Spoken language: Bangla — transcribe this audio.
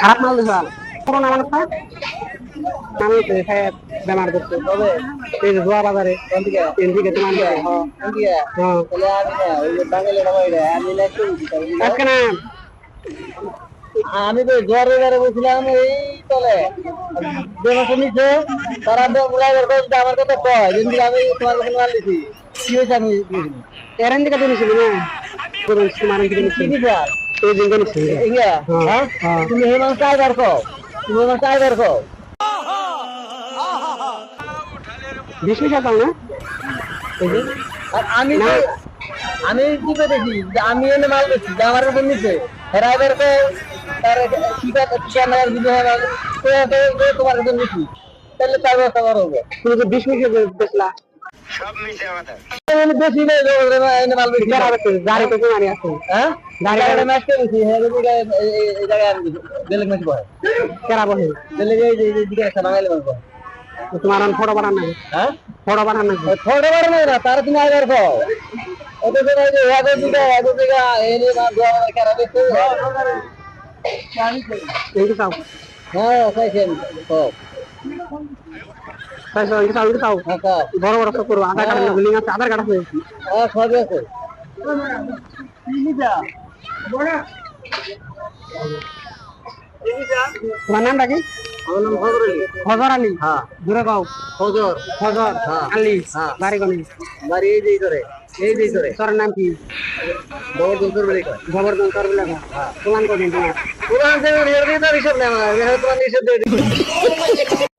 খারাপ মাল দিছো পুরোনো মানুষ না আমি তো খাই বেমার করতে তবে এই যে জোয়া বাজারে এদিকে তোমার তাহলে আমি না ওই যে বাঙালি সবাই রে আমি না একটু আজকে না আমি তো জ্বরে জ্বরে বলছিলাম এই তলে দেবসে নিচে তারা ড্রাইভার কই আমার কথা কয় যেদিন আমি তোমার কাছে মাল দিছি কি হয়েছে আমি এরেন দিকে তো নিছিল না করুন তোমার দিকে কি নিছিল দিছা এই দিকে নিছিল ইয়া হ্যাঁ হ্যাঁ তুমি হেমান টাইগার কো তুমি হেমান টাইগার কো 20 মিনিট দাও না আর আমি তো আমি কি করে দেখি যে আমি এনে মাল দিচ্ছি যে আমার উপর নিচে ড্রাইভার কো তার ক্যামেরার ভিডিও হয় তো তোমার কাছে নিচ্ছি তাহলে তার ব্যবস্থা করো তুমি যে 20 মিনিট বেচলা বেশি নেই এনে মাল বেশি গাড়ি তো মারি আছে হ্যাঁ গাড়ি ম্যাচ করেছি হ্যাঁ এই জায়গায় আমি বেলেগ ম্যাচ বয় কেরা বহে বেলেগ এই দিকে একটা বাঙালি মাল বয় তোমার ফটো বানান না হ্যাঁ ফটো বানান না থোড়ে বার না তার তুমি আগে রাখো ওটা তো এই যে এগো দিকে এনে মাল দেওয়া কেরা দেখো এই চাও হ্যাঁ সাইকেল সব তাই সব এই চাও হ্যাঁ বড় বড় সব করবো আধার কার্ড লিঙ্ক আছে আধার কার্ড আছে হ্যাঁ সবই আছে তোমার নামটা কি আমার নাম ফজর আলী ফজর আলী হ্যাঁ দূরে গাও ফজর ফজর হ্যাঁ। আলী হ্যাঁ। বাড়ি গনি বাড়ি এই যে করে তোর নাম কি গোবর্ধন তোর বাড়ি কয় গোবর্ধন তোর বলে প্রমাণ করে দিন তোমার পুরান হিসাব নেই আমার তোমার হিসাব দিয়ে